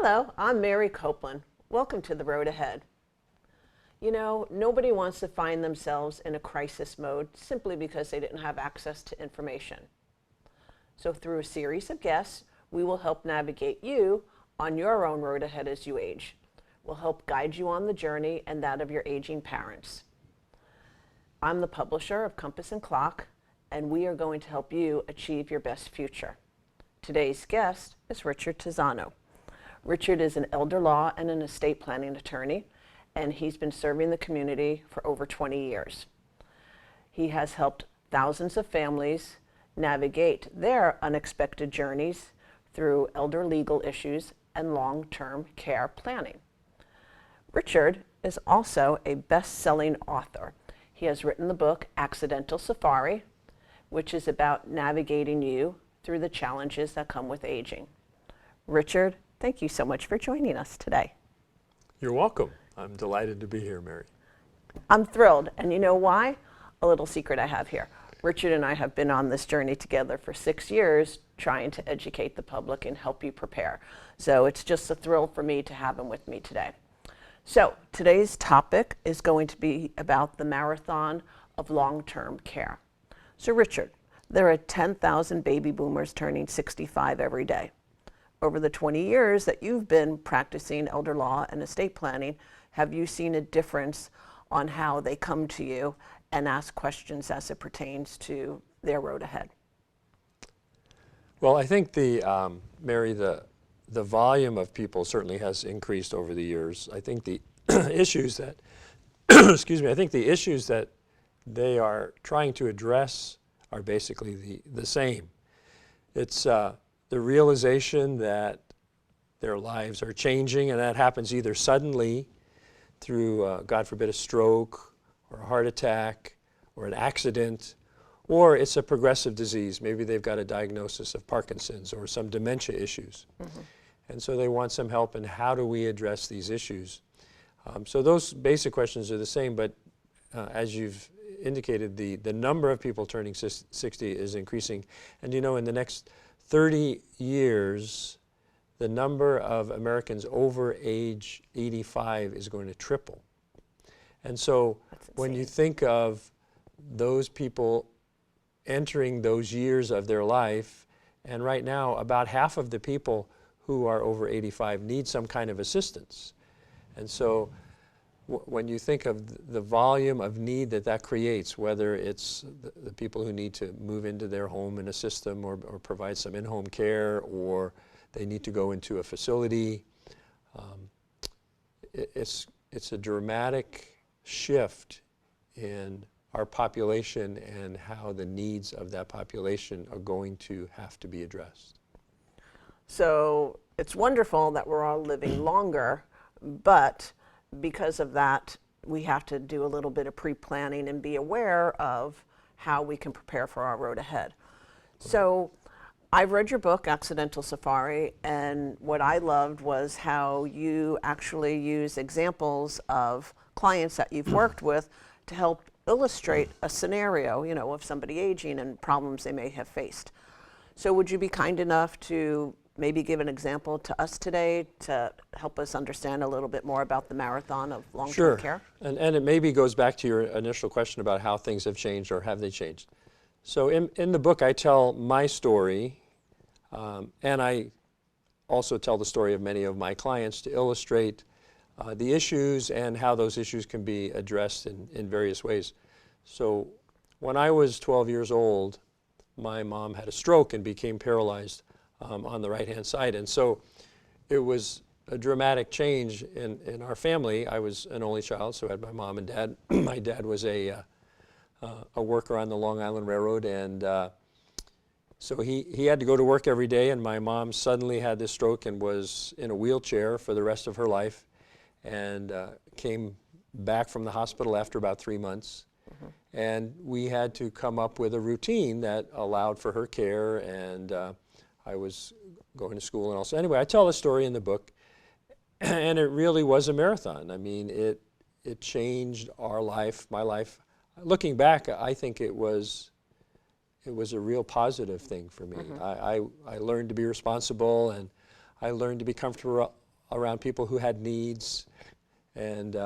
Hello, I'm Mary Coupland. Welcome to The Road Ahead. You know, nobody wants to find themselves in a crisis mode simply because they didn't have access to information. So through a series of guests, we will help navigate you on your own road ahead as you age. We'll help guide you on the journey and that of your aging parents. I'm the publisher of Compass and Clock, and we are going to help you achieve your best future. Today's guest is Richard Tizzano. Richard is an elder law and an estate planning attorney, and he's been serving the community for over 20 years. He has helped thousands of families navigate their unexpected journeys through elder legal issues and long-term care planning. Richard is also a best-selling author. He has written the book Accidental Safari, which is about navigating you through the challenges that come with aging. Richard, thank you so much for joining us today. You're welcome. I'm delighted to be here, Mary. I'm thrilled, and you know why? A little secret I have here. Richard and I have been on this journey together for 6 years, trying to educate the public and help you prepare. So it's just a thrill for me to have him with me today. So today's topic is going to be about the marathon of long-term care. So Richard, there are 10,000 baby boomers turning 65 every day. Over the 20 years that you've been practicing elder law and estate planning, have you seen a difference on how they come to you and ask questions as it pertains to their road ahead? Well, I think Mary, the volume of people certainly has increased over the years. I think the issues that, excuse me, I think the issues that they are trying to address are basically the same. It's the realization that their lives are changing, and that happens either suddenly through, God forbid, a stroke or a heart attack or an accident, or it's a progressive disease. Maybe they've got a diagnosis of Parkinson's or some dementia issues. Mm-hmm. And so they want some help in how do we address these issues. So those basic questions are the same, but as you've indicated, the number of people turning 60 is increasing. And you know, in the next 30 years, the number of Americans over age 85 is going to triple. And so when you think of those people entering those years of their life, and right now about half of the people who are over 85 need some kind of assistance. And so when you think of the volume of need that creates, whether it's the people who need to move into their home in a system or provide some in-home care, or they need to go into a facility, it's a dramatic shift in our population and how the needs of that population are going to have to be addressed. So it's wonderful that we're all living longer, but because of that, we have to do a little bit of pre-planning and be aware of how we can prepare for our road ahead. So I've read your book, Accidental Safari, and what I loved was how you actually use examples of clients that you've worked with to help illustrate a scenario, you know, of somebody aging and problems they may have faced. So would you be kind enough to maybe give an example to us today to help us understand a little bit more about the marathon of long-term care? Sure, and it maybe goes back to your initial question about how things have changed or have they changed. So in the book I tell my story, and I also tell the story of many of my clients to illustrate the issues and how those issues can be addressed in various ways. So when I was 12 years old, my mom had a stroke and became paralyzed on the right-hand side. And so it was a dramatic change in our family. I was an only child, so I had my mom and dad. My dad was a worker on the Long Island Railroad, and so he had to go to work every day, and my mom suddenly had this stroke and was in a wheelchair for the rest of her life, and came back from the hospital after about 3 months. Mm-hmm. And we had to come up with a routine that allowed for her care, and I was going to school and also. Anyway, I tell the story in the book, and it really was a marathon. I mean, it changed our life, my life. Looking back, I think it was a real positive thing for me. Mm-hmm. I learned to be responsible, and I learned to be comfortable around people who had needs, and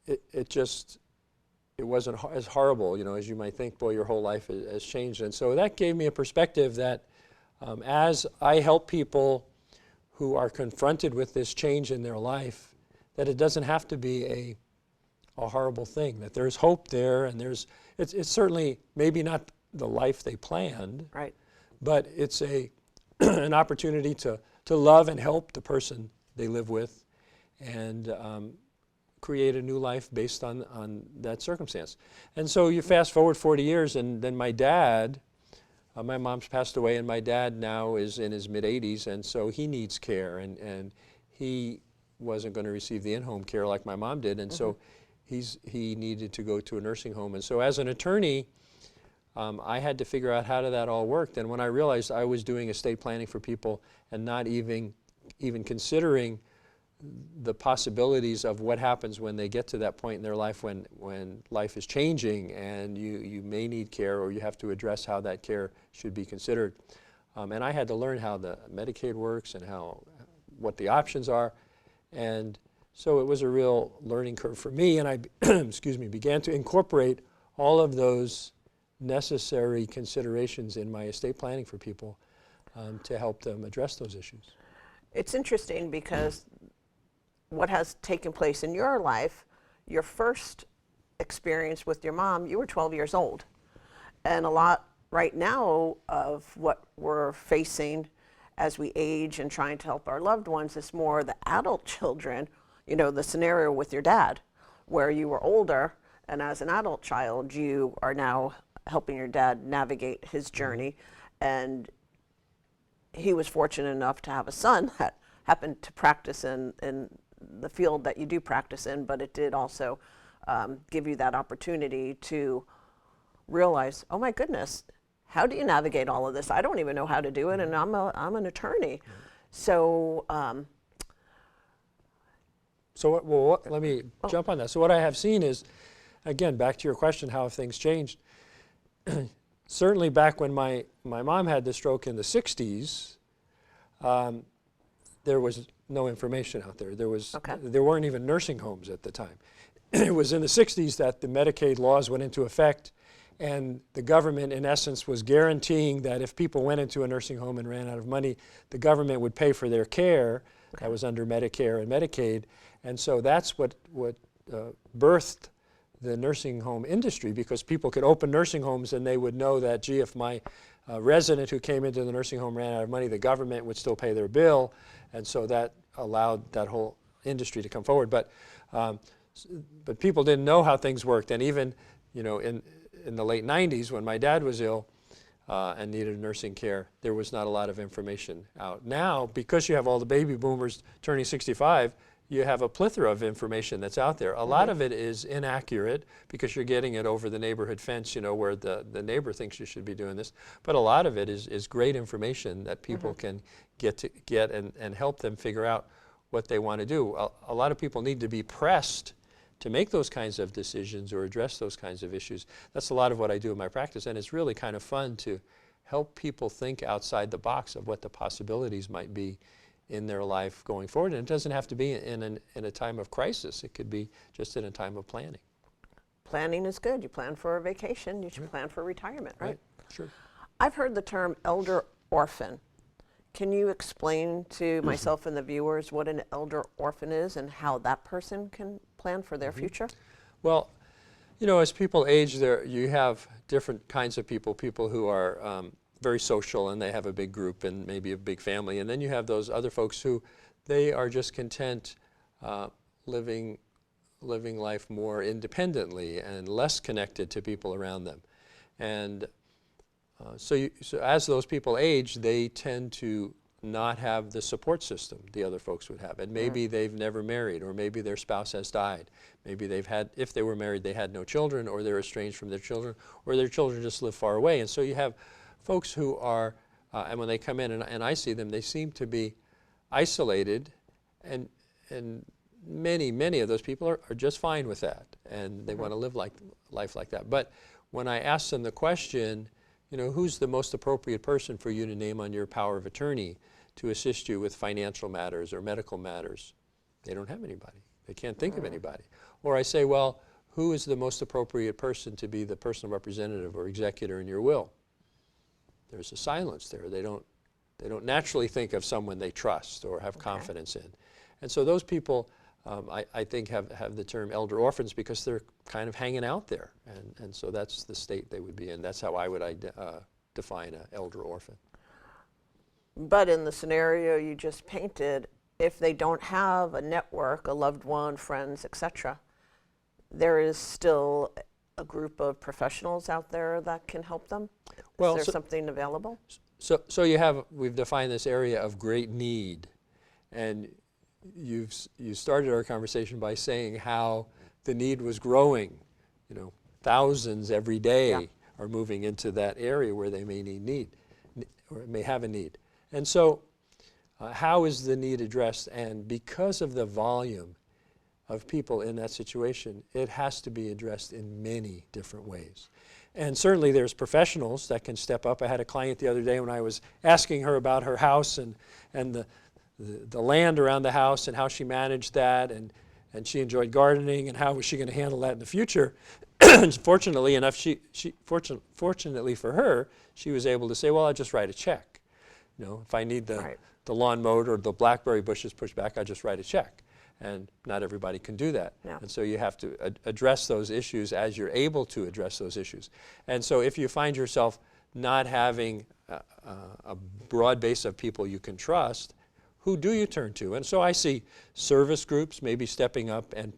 it wasn't as horrible, as you might think. Boy, your whole life has changed. And so that gave me a perspective that as I help people who are confronted with this change in their life, that it doesn't have to be a horrible thing, that there's hope there, and it's certainly maybe not the life they planned, Right. but it's an opportunity to love and help the person they live with, and create a new life based on that circumstance. And so you fast forward 40 years, and then my dad, my mom's passed away, and my dad now is in his mid-80s, and so he needs care, and he wasn't going to receive the in-home care like my mom did, and so he needed to go to a nursing home. And so as an attorney, I had to figure out how that all worked. And when I realized I was doing estate planning for people and not even considering the possibilities of what happens when they get to that point in their life when life is changing and you may need care, or you have to address how that care should be considered. And I had to learn how the Medicaid works and what the options are. And so it was a real learning curve for me, and I began to incorporate all of those necessary considerations in my estate planning for people to help them address those issues. It's interesting because what has taken place in your life, your first experience with your mom, you were 12 years old. And a lot right now of what we're facing as we age and trying to help our loved ones is more the adult children, the scenario with your dad, where you were older, and as an adult child, you are now helping your dad navigate his journey. And he was fortunate enough to have a son that happened to practice in the field that you do practice in, but it did also give you that opportunity to realize, oh my goodness, how do you navigate all of this? I don't even know how to do it, and I'm an attorney. So, let me jump on that. So what I have seen is, again, back to your question, how have things changed? Certainly back when my mom had the stroke in the 60s, there was no information out there. There weren't even nursing homes at the time. It was in the 60s that the Medicaid laws went into effect, and the government, in essence, was guaranteeing that if people went into a nursing home and ran out of money, the government would pay for their care. That was under Medicare and Medicaid. And so that's what birthed the nursing home industry, because people could open nursing homes and they would know that, gee, if my resident who came into the nursing home ran out of money, the government would still pay their bill. And so that allowed that whole industry to come forward. But people didn't know how things worked. And even, in the late 90s, when my dad was ill and needed nursing care, there was not a lot of information out. Now, because you have all the baby boomers turning 65, you have a plethora of information that's out there. A lot of it is inaccurate because you're getting it over the neighborhood fence, where the neighbor thinks you should be doing this. But a lot of it is great information that people can get and help them figure out what they want to do. A lot of people need to be pressed to make those kinds of decisions or address those kinds of issues. That's a lot of what I do in my practice, and it's really kind of fun to help people think outside the box of what the possibilities might be in their life going forward. And it doesn't have to be in a time of crisis. It could be just in a time of planning. Planning is good. You plan for a vacation, you should plan for retirement, right? Sure. I've heard the term elder orphan. Can you explain to myself and the viewers what an elder orphan is and how that person can plan for their future? Well, as people age, you have different kinds of people who are very social and they have a big group and maybe a big family. And then you have those other folks who they are just content living life more independently and less connected to people around them. And so as those people age, they tend to not have the support system the other folks would have. And maybe they've never married, or maybe their spouse has died. Maybe if they were married, they had no children, or they're estranged from their children, or their children just live far away. And so you have folks who are, and when they come in and I see them, they seem to be isolated, and many of those people are just fine with that, and they want to live life like that. But when I ask them the question, who's the most appropriate person for you to name on your power of attorney to assist you with financial matters or medical matters. They don't have anybody. They can't think of anybody. Or I say, well, who is the most appropriate person to be the personal representative or executor in your will? There's a silence there. They don't naturally think of someone they trust or have confidence in. And so those people, I think, have the term elder orphans because they're kind of hanging out there. And so that's the state they would be in. That's how I would define an elder orphan. But in the scenario you just painted, if they don't have a network, a loved one, friends, etc., there is still a group of professionals out there that can help them? Is there something available? So we've defined this area of great need, and you started our conversation by saying how the need was growing. Thousands every day are moving into that area where they may need or may have a need. And so how is the need addressed? And because of the volume of people in that situation, it has to be addressed in many different ways. And certainly there's professionals that can step up. I had a client the other day when I was asking her about her house and the land around the house and how she managed that, and she enjoyed gardening, and how was she going to handle that in the future. Fortunately enough, fortunately for her, she was able to say, well, I'll just write a check. If I need the lawn mowed or the blackberry bushes pushed back, I'll just write a check. And not everybody can do that. Yeah. And so you have to address those issues as you're able to address those issues. And so if you find yourself not having a broad base of people you can trust, who do you turn to? And so I see service groups maybe stepping up and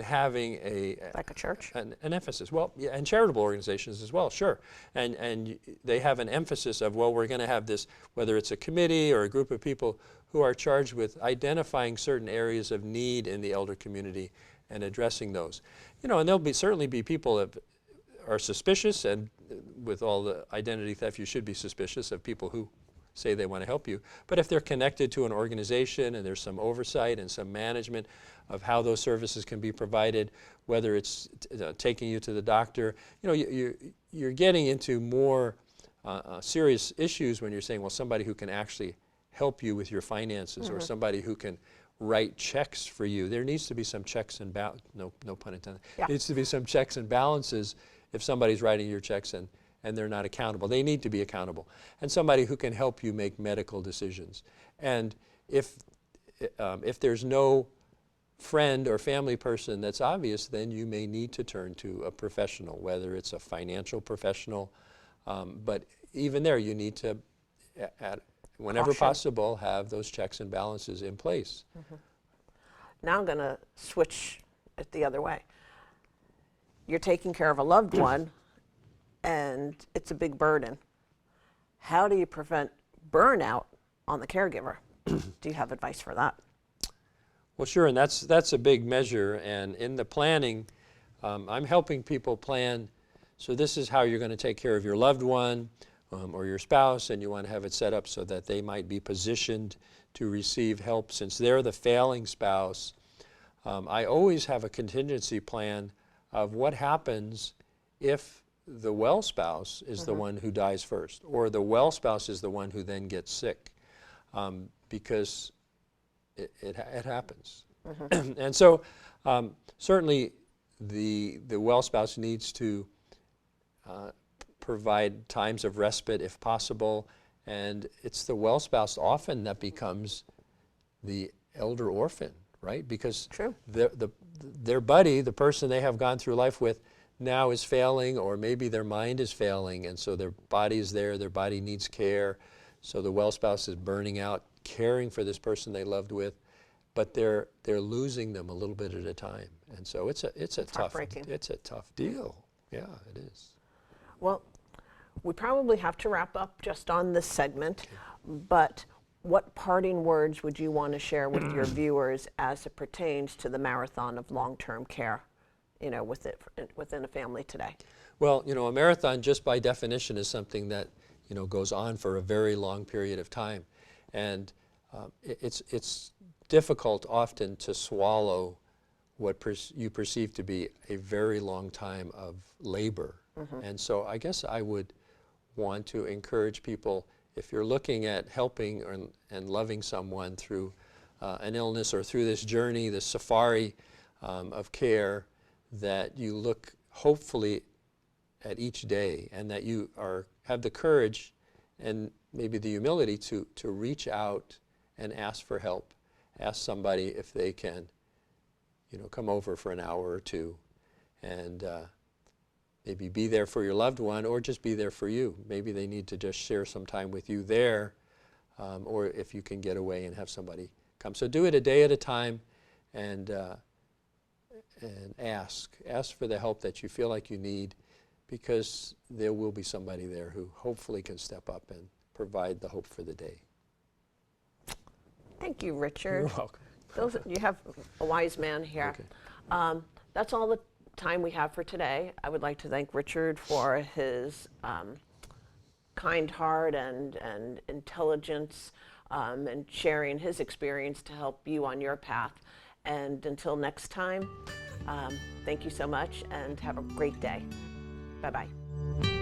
having like a church? An emphasis. Well, yeah, and charitable organizations as well, sure. And they have an emphasis of, well, we're going to have this, whether it's a committee or a group of people who are charged with identifying certain areas of need in the elder community and addressing those. And there'll certainly be people that are suspicious, and with all the identity theft, you should be suspicious of people who say they want to help you. But if they're connected to an organization and there's some oversight and some management of how those services can be provided, whether it's taking you to the doctor, you're getting into more serious issues when you're saying, well, somebody who can actually help you with your finances, or somebody who can write checks for you. There needs to be some checks and no pun intended. Yeah. There needs to be some checks and balances if somebody's writing your checks and they're not accountable. They need to be accountable. And somebody who can help you make medical decisions. And if there's no friend or family person that's obvious, then you may need to turn to a professional, whether it's a financial professional. But even there, you need to, whenever possible, have those checks and balances in place. Now I'm going to switch it the other way. You're taking care of a loved one, and it's a big burden. How do you prevent burnout on the caregiver? Do you have advice for that? Well, sure, and that's a big measure. And in the planning, I'm helping people plan. So this is how you're going to take care of your loved one or your spouse, and you want to have it set up so that they might be positioned to receive help since they're the failing spouse. I always have a contingency plan of what happens if the well spouse is the one who dies first, or the well spouse is the one who then gets sick, because it happens. And so certainly the well spouse needs to provide times of respite if possible, and it's the well spouse often that becomes the elder orphan, right? Because their buddy, the person they have gone through life with, now is failing, or maybe their mind is failing, and so their body is there, their body needs care. So the well spouse is burning out, caring for this person they loved with, but they're losing them a little bit at a time. And so it's a tough deal. Yeah, it is. Well, we probably have to wrap up just on this segment, but what parting words would you want to share with your viewers as it pertains to the marathon of long-term care, within a family today? Well, a marathon just by definition is something that, goes on for a very long period of time. And it's difficult often to swallow what you perceive to be a very long time of labor. And so I guess I would want to encourage people, if you're looking at helping and loving someone through an illness or through this journey, this safari of care, that you look hopefully at each day, and that you have the courage and maybe the humility to reach out and ask for help. Ask somebody if they can, come over for an hour or two, and maybe be there for your loved one, or just be there for you. Maybe they need to just share some time with you there, or if you can get away and have somebody come. So do it a day at a time, and ask for the help that you feel like you need, because there will be somebody there who hopefully can step up and provide the hope for the day. Thank you, Richard. You're welcome. You have a wise man here. Okay. That's all the time we have for today. I would like to thank Richard for his kind heart and intelligence, and sharing his experience to help you on your path. And until next time, thank you so much, and have a great day. Bye-bye.